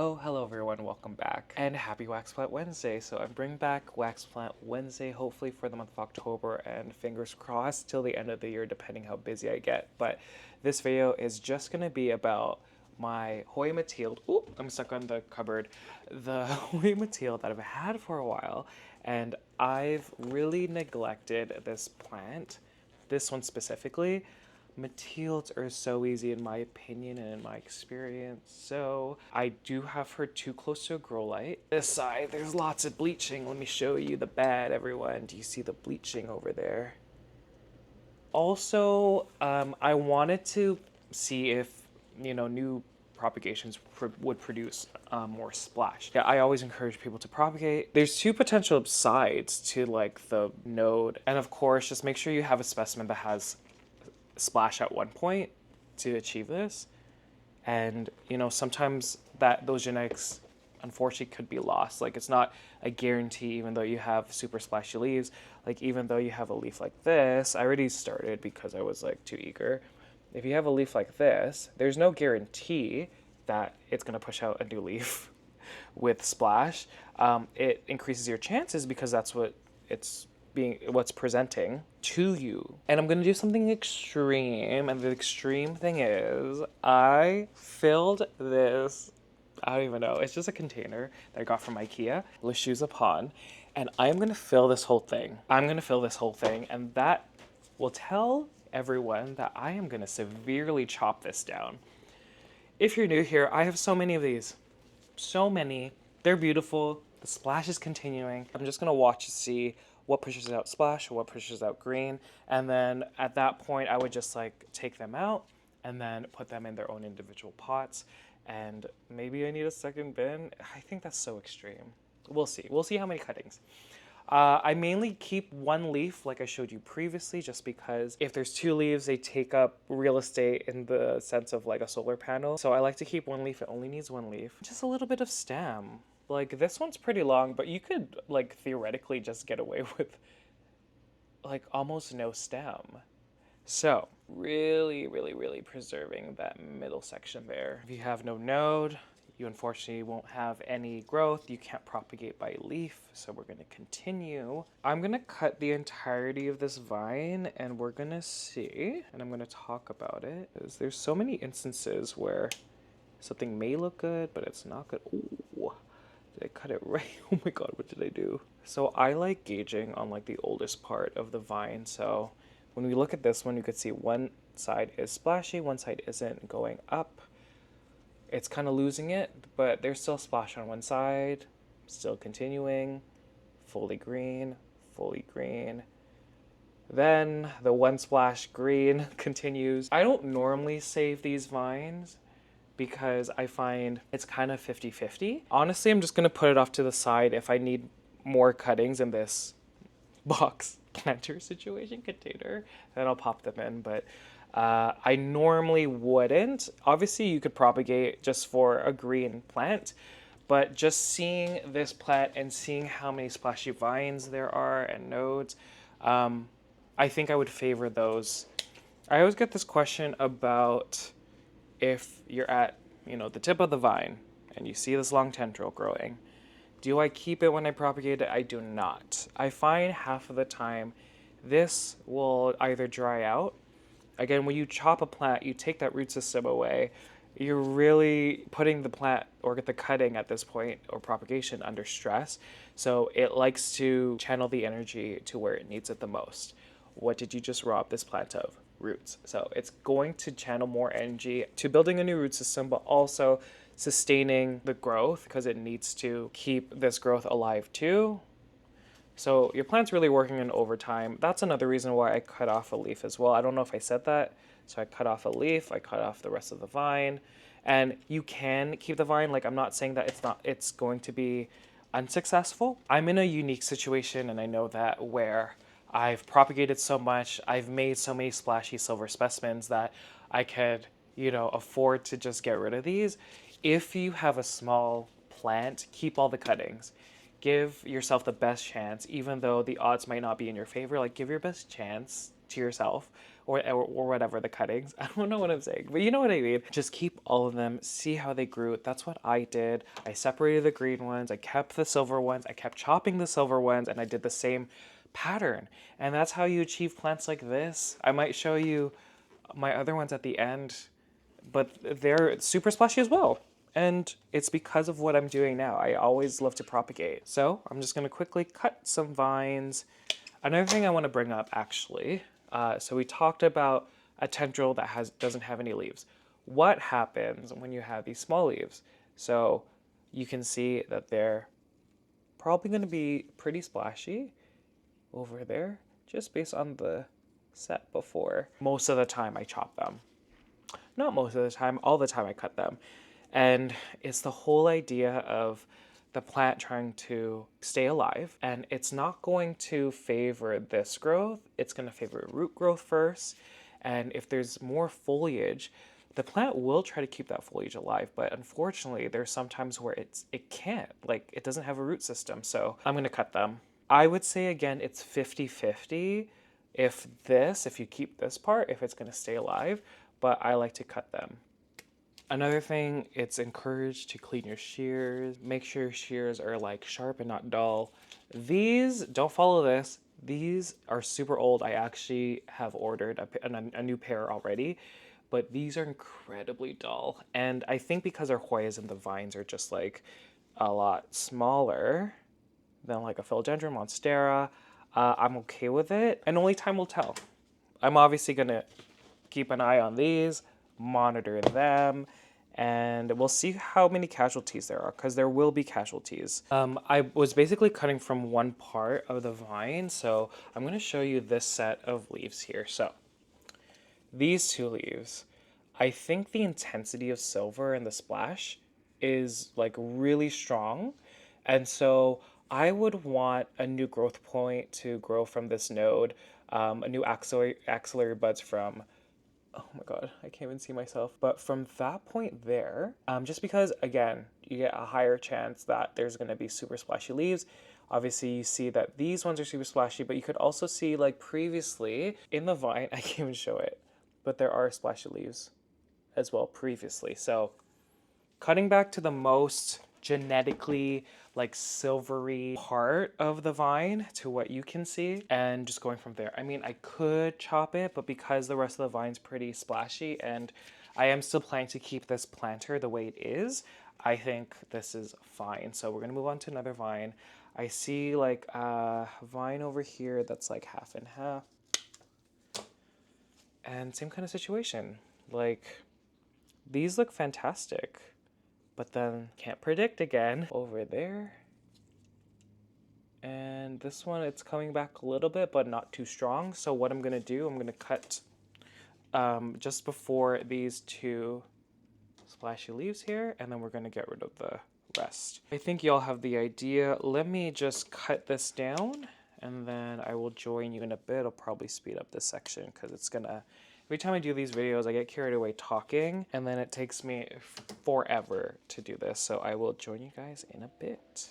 Oh, hello everyone, welcome back. And happy Wax Plant Wednesday. So I'm bringing back Wax Plant Wednesday, hopefully for the month of October, and fingers crossed till the end of the year, depending how busy I get. But this video is just gonna be about my Hoya Mathilde. Ooh, I'm stuck on the cupboard. The Hoya Mathilde that I've had for a while, and I've really neglected this plant, this one specifically. Mathildes are so easy in my opinion and in my experience. So I do have her too close to a grow light. This side, there's lots of bleaching. Let me show you the bed, everyone. Do you see the bleaching over there? Also, I wanted to see if, new propagations would produce more splash. Yeah, I always encourage people to propagate. There's two potential sides to like the node. And of course, just make sure you have a specimen that has splash at one point to achieve this. And sometimes those genetics unfortunately could be lost. Like, it's not a guarantee. Even though you have super splashy leaves, like even though you have a leaf like this, I already started because I was like too eager. If you have a leaf like this, there's no guarantee that it's going to push out a new leaf with splash. It increases your chances because that's what's presenting to you. And I'm gonna do something extreme, and the extreme thing is I filled this, I don't even know, it's just a container that I got from IKEA, Le Shoes Upon, and I'm gonna fill this whole thing. And that will tell everyone that I am gonna severely chop this down. If you're new here, I have so many of these. So many. They're beautiful. The splash is continuing. I'm just gonna watch to see what pushes out splash, what pushes out green, and then at that point I would just like take them out and then put them in their own individual pots. And maybe I need a second bin. I think that's so extreme. We'll see. We'll see how many cuttings. I mainly keep one leaf like I showed you previously, just because if there's two leaves, they take up real estate in the sense of like a solar panel. So I like to keep one leaf. It only needs one leaf. Just a little bit of stem. Like, this one's pretty long, but you could like theoretically just get away with like almost no stem. So really, really, really preserving that middle section there. If you have no node, you unfortunately won't have any growth. You can't propagate by leaf, so we're gonna continue. I'm gonna cut the entirety of this vine and we're gonna see, and I'm gonna talk about it. There's so many instances where something may look good, but it's not good. Ooh, did I cut it right? Oh my god, what did I do? So I like gauging on like the oldest part of the vine. So when we look at this one, you could see one side is splashy, one side isn't, going up. It's kind of losing it, but there's still splash on one side, still continuing, fully green, fully green. Then the one splash green continues. I don't normally save these vines because I find it's kind of 50-50. Honestly, I'm just gonna put it off to the side. If I need more cuttings in this box planter situation container, then I'll pop them in. But I normally wouldn't. Obviously, you could propagate just for a green plant, but just seeing this plant and seeing how many splashy vines there are and nodes, I think I would favor those. I always get this question about if you're at, the tip of the vine and you see this long tendril growing, do I keep it when I propagate it? I do not. I find half of the time this will either dry out. Again, when you chop a plant, you take that root system away. You're really putting the plant or the cutting at this point or propagation under stress. So it likes to channel the energy to where it needs it the most. What did you just rob this plant of? Roots. So it's going to channel more energy to building a new root system, but also sustaining the growth because it needs to keep this growth alive too. So your plant's really working in overtime. That's another reason why I cut off a leaf as well. I don't know if I said that. So I cut off a leaf, I cut off the rest of the vine, and you can keep the vine. Like, I'm not saying that it's going to be unsuccessful. I'm in a unique situation, and I know that, where I've propagated so much, I've made so many splashy silver specimens that I could, afford to just get rid of these. If you have a small plant, keep all the cuttings. Give yourself the best chance, even though the odds might not be in your favor. Like, give your best chance to yourself or whatever, the cuttings. I don't know what I'm saying, but you know what I mean. Just keep all of them, see how they grew. That's what I did. I separated the green ones, I kept the silver ones, I kept chopping the silver ones, and I did the same pattern. And that's how you achieve plants like this. I might show you my other ones at the end, but they're super splashy as well. And it's because of what I'm doing now. I always love to propagate. So I'm just gonna quickly cut some vines. Another thing I wanna bring up actually, so we talked about a tendril that doesn't have any leaves. What happens when you have these small leaves? So you can see that they're probably gonna be pretty splashy over there, just based on the set before. Most of the time I chop them. Not most of the time, all the time I cut them. And it's the whole idea of the plant trying to stay alive, and it's not going to favor this growth, it's going to favor root growth first. And if there's more foliage, the plant will try to keep that foliage alive, but unfortunately there's sometimes where it can't, like it doesn't have a root system. So I'm going to cut them. I would say again it's 50-50 if you keep this part, if it's going to stay alive, but I like to cut them. Another thing, it's encouraged to clean your shears. Make sure your shears are like sharp and not dull. These, don't follow this. These are super old. I actually have ordered a new pair already, but these are incredibly dull. And I think because our Hoyas and the vines are just like a lot smaller than like a philodendron monstera, I'm okay with it. And only time will tell. I'm obviously gonna keep an eye on these, monitor them, and we'll see how many casualties there are, because there will be casualties. I was basically cutting from one part of the vine, so I'm going to show you this set of leaves here. So these two leaves, I think the intensity of silver in the splash is like really strong, and so I would want a new growth point to grow from this node, a new axillary buds from, oh my god, I can't even see myself. But from that point there, just because, again, you get a higher chance that there's going to be super splashy leaves. Obviously, you see that these ones are super splashy, but you could also see, like previously, in the vine, I can't even show it, but there are splashy leaves as well previously. So cutting back to the most genetically like silvery part of the vine to what you can see and just going from there. I mean, I could chop it, but because the rest of the vine's pretty splashy and I am still planning to keep this planter the way it is, I think this is fine. So we're gonna move on to another vine. I see like a vine over here that's like half and half. And same kind of situation. Like, these look fantastic. But then can't predict again over there. And this one, it's coming back a little bit, but not too strong. So what I'm gonna do, I'm gonna cut just before these two splashy leaves here, and then we're gonna get rid of the rest. I think y'all have the idea. Let me just cut this down, and then I will join you in a bit. I'll probably speed up this section because it's gonna, every time I do these videos, I get carried away talking, and then it takes me forever to do this. So I will join you guys in a bit.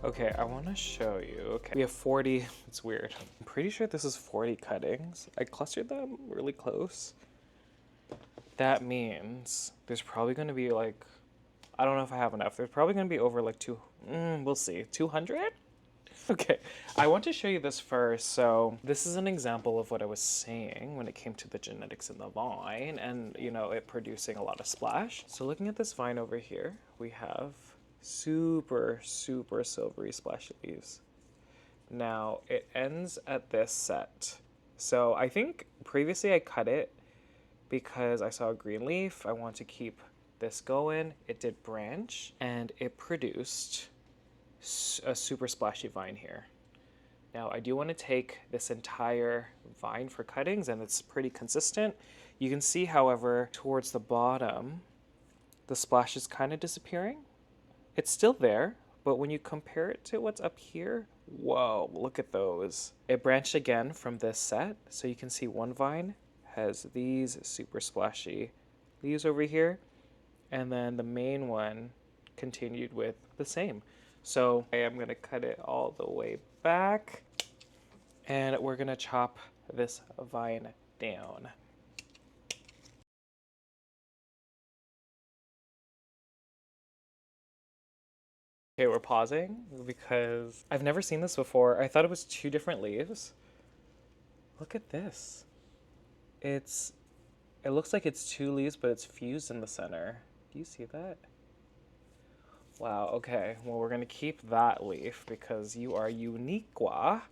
Okay, I want to show you. Okay, we have 40, it's weird. I'm pretty sure this is 40 cuttings. I clustered them really close. That means there's probably going to be like, I don't know if I have enough. There's probably going to be over like we'll see, 200? Okay, I want to show you this first. So this is an example of what I was saying when it came to the genetics in the vine and, you know, it producing a lot of splash. So looking at this vine over here, we have super silvery splashy leaves. Now it ends at this set. So I think previously I cut it because I saw a green leaf. I want to keep this going. It did branch and it produced a super splashy vine here. Now I do want to take this entire vine for cuttings and it's pretty consistent. You can see, however, towards the bottom, the splash is kind of disappearing. It's still there, but when you compare it to what's up here, whoa, look at those. It branched again from this set, so you can see one vine has these super splashy leaves over here, and then the main one continued with the same. So I am going to cut it all the way back, and we're going to chop this vine down. Okay, we're pausing because I've never seen this before. I thought it was two different leaves. Look at this. It looks like it's two leaves, but it's fused in the center. Do you see that? Wow, okay. Well, we're gonna keep that leaf because you are uniqua.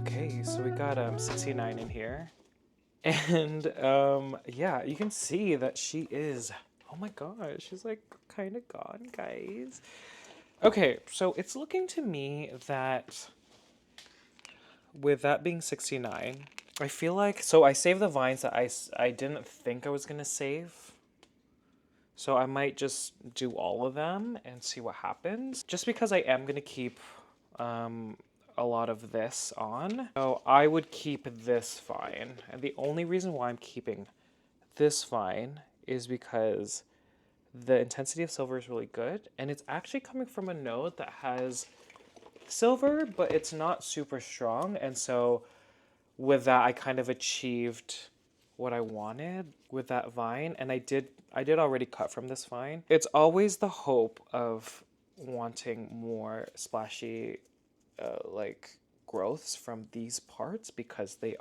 Okay, so we got 69 in here. And yeah, you can see that she is, oh my gosh, she's like kind of gone, guys. Okay, so it's looking to me that with that being 69, I feel like, so I saved the vines that I didn't think I was gonna save. So I might just do all of them and see what happens. Just because I am gonna keep a lot of this on. So I would keep this vine. And the only reason why I'm keeping this vine is because the intensity of silver is really good. And it's actually coming from a node that has silver, but it's not super strong. And so with that, I kind of achieved what I wanted with that vine. And I did already cut from this vine. It's always the hope of wanting more splashy like growths from these parts because they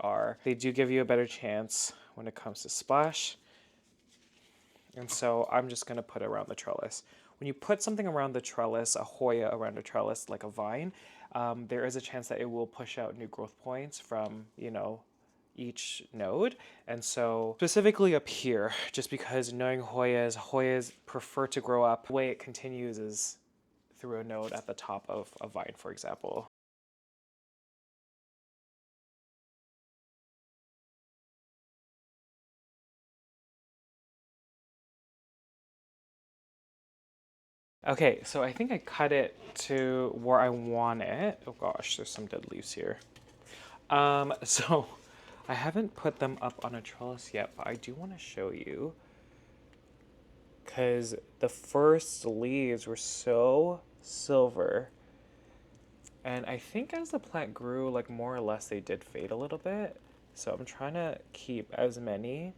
do give you a better chance when it comes to splash. And so I'm just gonna put it around the trellis. When you put something around the trellis, a Hoya around a trellis like a vine, there is a chance that it will push out new growth points from, you know, each node. And so specifically up here, just because knowing Hoyas prefer to grow up, the way it continues is through a node at the top of a vine, for example. Okay, so I think I cut it to where I want it. Oh gosh, there's some dead leaves here. So I haven't put them up on a trellis yet, but I do want to show you because the first leaves were so silver. And I think as the plant grew, like more or less they did fade a little bit. So I'm trying to keep as many.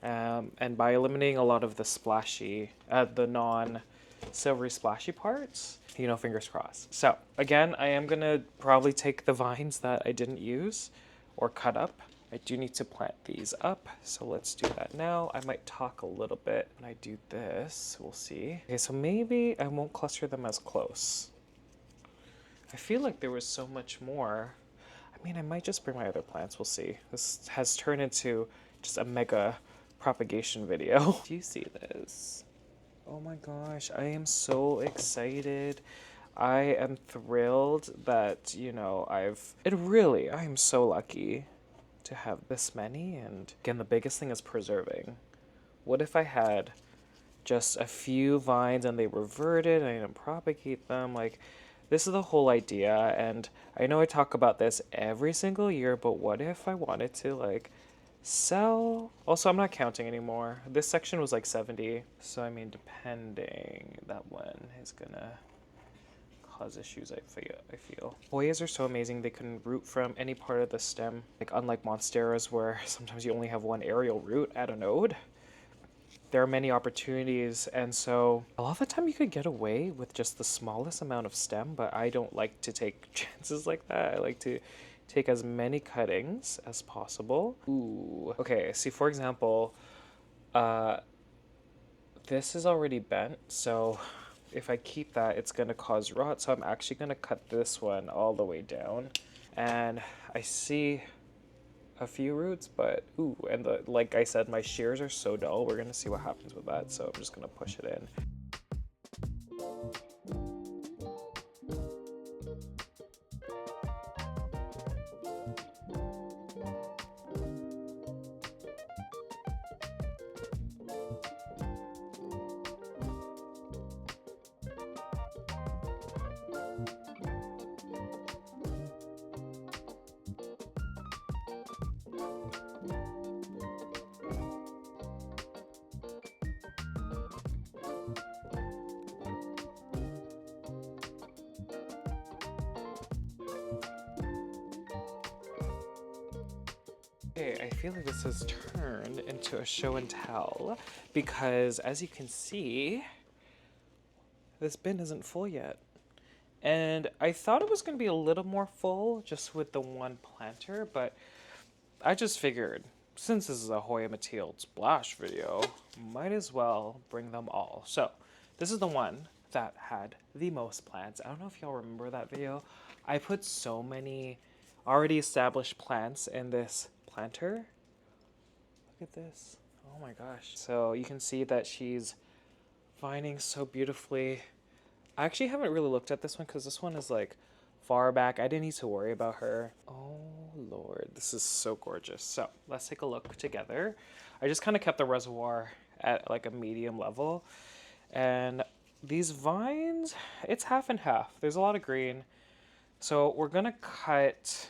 And by eliminating a lot of the splashy, the non-silvery splashy parts, you know, fingers crossed. So again, I am gonna probably take the vines that I didn't use or cut up. I do need to plant these up, so let's do that now. I might talk a little bit when I do this, we'll see. Okay, so maybe I won't cluster them as close. I feel like there was so much more. I mean, I might just bring my other plants, we'll see. This has turned into just a mega propagation video. Do you see this? Oh my gosh, I am so excited. I am thrilled that, you know, I am so lucky to have this many. And again, the biggest thing is preserving. What if I had just a few vines and they reverted and I didn't propagate them? Like, this is the whole idea. And I know I talk about this every single year, but what if I wanted to, like, sell? Also, I'm not counting anymore. This section was like 70. So, I mean, depending, that one is gonna cause issues, I feel. Hoyas are so amazing. They can root from any part of the stem. Like, unlike monsteras where sometimes you only have one aerial root at a node, there are many opportunities. And so a lot of the time you could get away with just the smallest amount of stem, but I don't like to take chances like that. I like to take as many cuttings as possible. Ooh. Okay, see, for example, this is already bent, so if I keep that, it's gonna cause rot. So I'm actually gonna cut this one all the way down And I see a few roots, but ooh, and like I said, my shears are so dull. We're gonna see what happens with that. So I'm just gonna push it in. Okay, I feel like this has turned into a show and tell because as you can see, this bin isn't full yet. And I thought it was going to be a little more full just with the one planter, but I just figured since this is a Hoya Mathilde splash video, might as well bring them all. So this is the one that had the most plants. I don't know if y'all remember that video. I put so many already established plants in this planter. Look at this. Oh my gosh. So you can see that she's vining so beautifully. I actually haven't really looked at this one because this one is like far back. I didn't need to worry about her. Oh Lord, this is so gorgeous. So let's take a look together. I just kind of kept the reservoir at like a medium level. And these vines, it's half and half. There's a lot of green. So we're gonna cut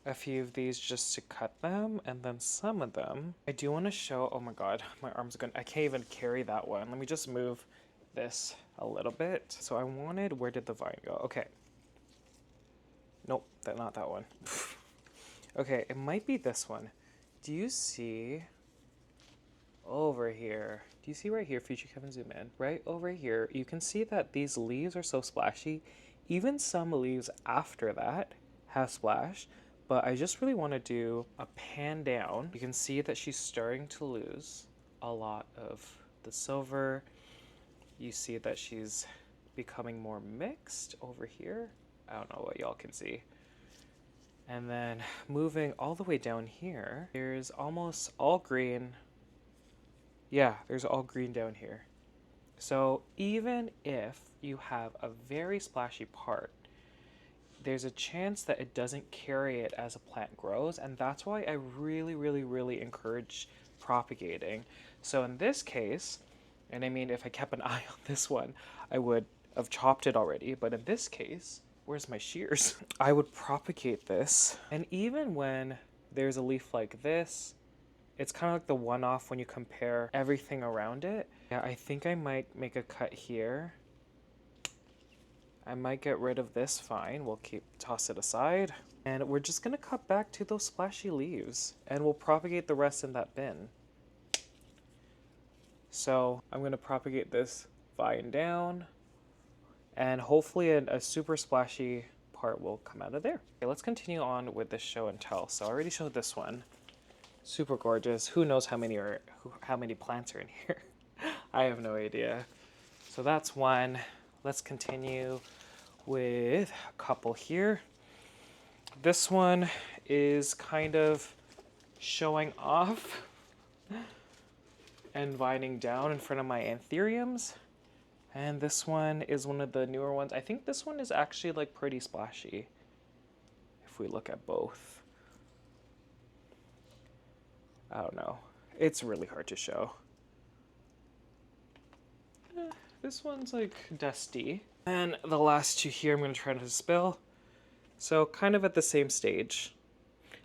a few of these just to cut them, and then some of them I do want to show. Oh my god, my arms are gonna, I can't even carry that one. Let me just move this a little bit. So I wanted, where did the vine go? Okay, nope, not that one. Okay, it might be this one. Do you see over here, do you see right here, Future Kevin, zoom in, right over here, you can see that these leaves are so splashy. Even some leaves after that have splash. But I just really want to do a pan down. You can see that she's starting to lose a lot of the silver. You see that she's becoming more mixed over here. I don't know what y'all can see. And then moving all the way down here, there's almost all green. Yeah, there's all green down here. So even if you have a very splashy part, there's a chance that it doesn't carry it as a plant grows, and that's why I really encourage propagating. So in this case, and I mean if I kept an eye on this one, I would have chopped it already, but in this case, where's my shears? I would propagate this, and even when there's a leaf like this, it's kind of like the one-off when you compare everything around it. Yeah, I think I might make a cut here. I might get rid of this vine. We'll toss it aside. And we're just gonna cut back to those splashy leaves and we'll propagate the rest in that bin. So I'm gonna propagate this vine down and hopefully a super splashy part will come out of there. Okay, let's continue on with this show and tell. So I already showed this one. Super gorgeous. Who knows how many plants are in here? I have no idea. So that's one. Let's continue with a couple here. This one is kind of showing off and vining down in front of my Anthuriums. And this one is one of the newer ones. I think this one is actually like pretty splashy if we look at both. I don't know. It's really hard to show. This one's like dusty. And the last two here I'm going to try not to spill. So kind of at the same stage.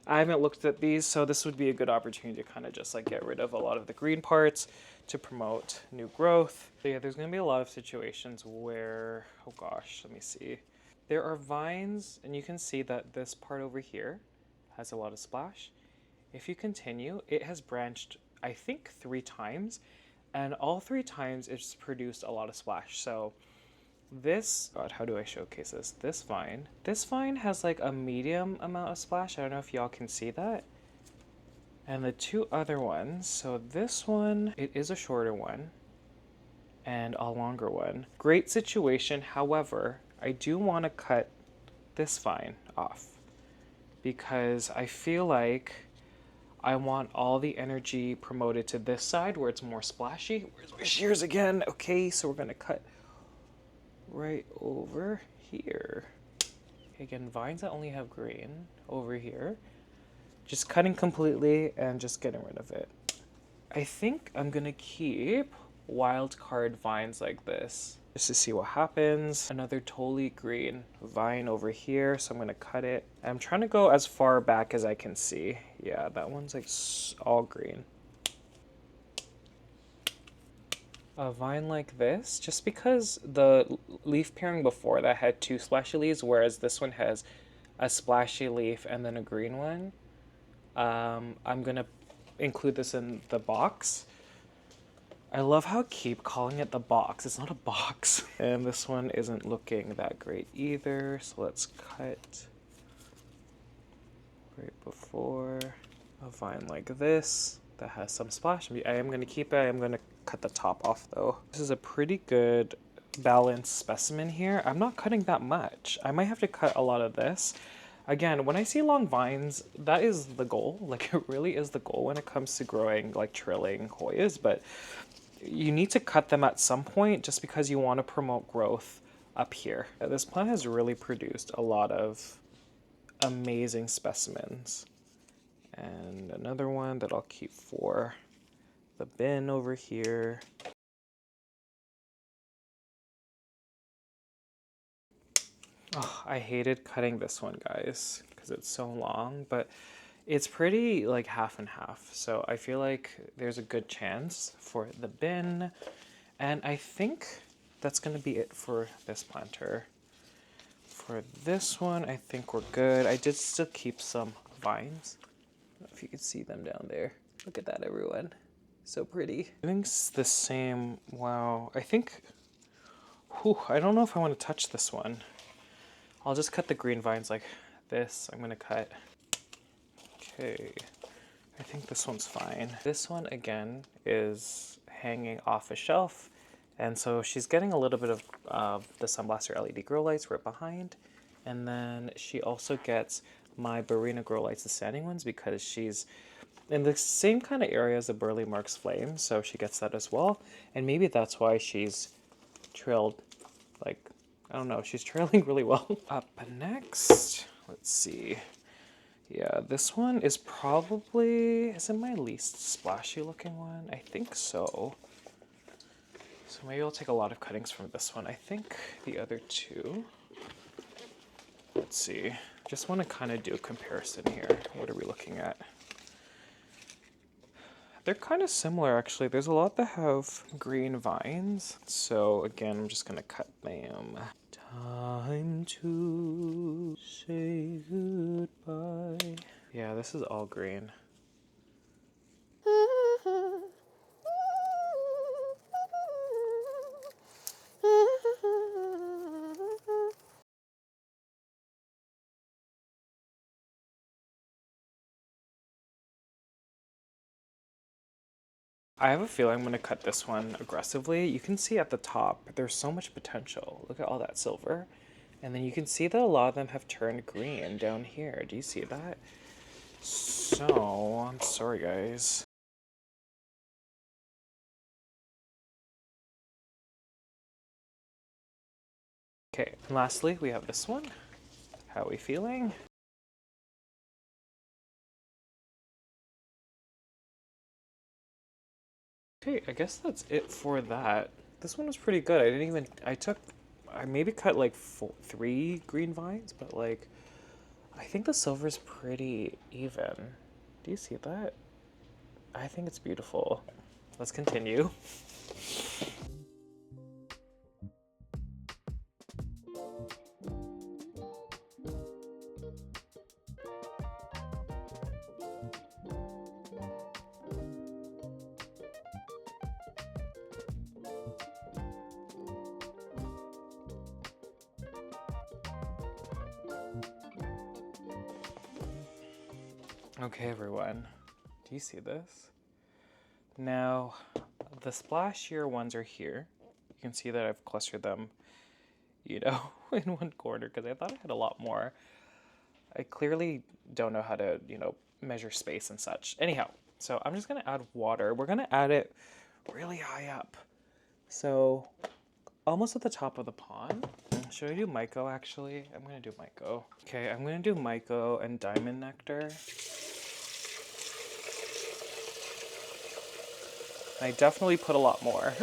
I haven't looked at these, so this would be a good opportunity to kind of just like get rid of a lot of the green parts to promote new growth. So yeah, there's going to be a lot of situations where, oh gosh, let me see. There are vines, and you can see that this part over here has a lot of splash. If you continue, it has branched, I think, 3 times. And all 3 times it's produced a lot of splash. So this, God, how do I showcase this? This vine has like a medium amount of splash. I don't know if y'all can see that. And the 2 other ones, so this one, it is a shorter one and a longer one. Great situation. However, I do want to cut this vine off because I feel like I want all the energy promoted to this side where it's more splashy. Where's my shears again? Okay, so we're gonna cut right over here. Again, vines that only have green over here. Just cutting completely and just getting rid of it. I think I'm gonna keep wild card vines like this just to see what happens. Another totally green vine over here, so I'm gonna cut it. I'm trying to go as far back as I can see. Yeah, that one's like all green. A vine like this, just because the leaf pairing before that had two splashy leaves, whereas this one has a splashy leaf and then a green one. I'm gonna include this in the box. I love how I keep calling it the box. It's not a box. And this one isn't looking that great either, so let's cut right before a vine like this that has some splash. I am gonna keep it. I'm gonna cut the top off though. This is a pretty good balanced specimen here. I'm not cutting that much. I might have to cut a lot of this. Again, when I see long vines, that is the goal. Like, it really is the goal when it comes to growing, like, trilling Hoyas, but you need to cut them at some point just because you want to promote growth up here. This plant has really produced a lot of amazing specimens. And another one that I'll keep for the bin over here. Oh, I hated cutting this one, guys, because it's so long, but it's pretty like half and half. So I feel like there's a good chance for the bin. And I think that's going to be it for this planter. For this one, I think we're good. I did still keep some vines. I don't know if you can see them down there. Look at that, everyone. So pretty. I think it's the same. Wow. I think, I don't know if I want to touch this one. I'll just cut the green vines like this. I'm going to cut. Okay. I think this one's fine. This one, again, is hanging off a shelf. And so she's getting a little bit of the Sunblaster LED grow lights right behind. And then she also gets my Barrina grow lights, the standing ones, because she's in the same kind of area as the Burley Marks Flame. So she gets that as well. And maybe that's why she's trailed, like, I don't know, she's trailing really well. Up next, let's see. Yeah, this one is probably, is it my least splashy looking one? I think so. So maybe I'll take a lot of cuttings from this one. I think the other two, let's see. Just want to kind of do a comparison here. What are we looking at? They're kind of similar, actually. There's a lot that have green vines. So again, I'm just gonna cut them. Time to say goodbye. Yeah, this is all green. I have a feeling I'm going to cut this one aggressively. You can see at the top, there's so much potential. Look at all that silver. And then you can see that a lot of them have turned green down here. Do you see that? So, I'm sorry, guys. Okay, and lastly, we have this one. How are we feeling? Okay, I guess that's it for that. This one was pretty good. I maybe cut like 3 green vines, but like, I think the silver's pretty even. Do you see that? I think it's beautiful. Let's continue. Okay, everyone, do you see this? Now, the splashier ones are here. You can see that I've clustered them, you know, in one corner because I thought I had a lot more. I clearly don't know how to, measure space and such. Anyhow, so I'm just gonna add water. We're gonna add it really high up. So almost at the top of the pond. Should I do Myco actually? I'm gonna do Myco. Okay, I'm gonna do Myco and diamond nectar. I definitely put a lot more,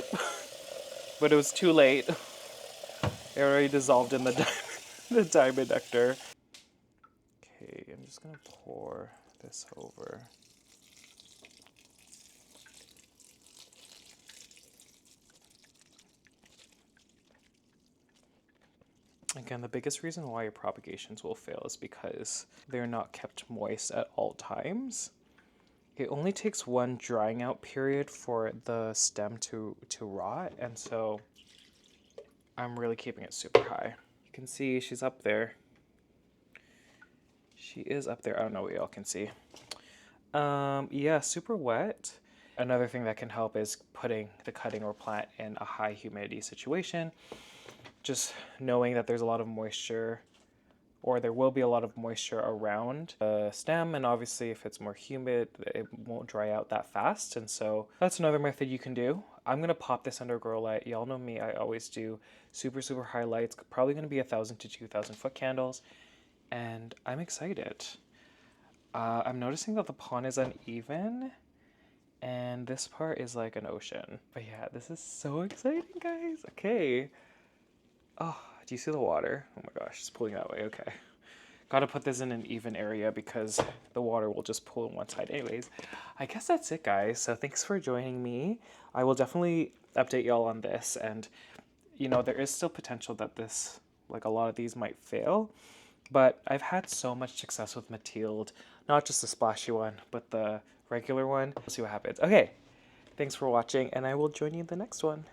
but it was too late. It already dissolved in the the diamond nectar. Okay, I'm just gonna pour this over. Again, the biggest reason why your propagations will fail is because they're not kept moist at all times. It only takes one drying out period for the stem to rot, and so I'm really keeping it super high. You can see she's up there. She is up there. I don't know what y'all can see. Yeah, super wet. Another thing that can help is putting the cutting or plant in a high humidity situation. Just knowing that there's a lot of moisture, or there will be a lot of moisture around the stem, and obviously if it's more humid, it won't dry out that fast, and so that's another method you can do. I'm gonna pop this under grow light. Y'all know me, I always do super high lights, probably gonna be 1,000 to 2,000 foot candles, and I'm excited. I'm noticing that the pond is uneven, and this part is like an ocean. But yeah, this is so exciting, guys. Okay. Oh, do you see the water? Oh my gosh, it's pulling that way. Okay. Gotta put this in an even area because the water will just pull on one side. Anyways, I guess that's it, guys. So thanks for joining me. I will definitely update y'all on this. And, there is still potential that this, like a lot of these might fail. But I've had so much success with Mathilde. Not just the splashy one, but the regular one. We'll see what happens. Okay, thanks for watching, and I will join you in the next one.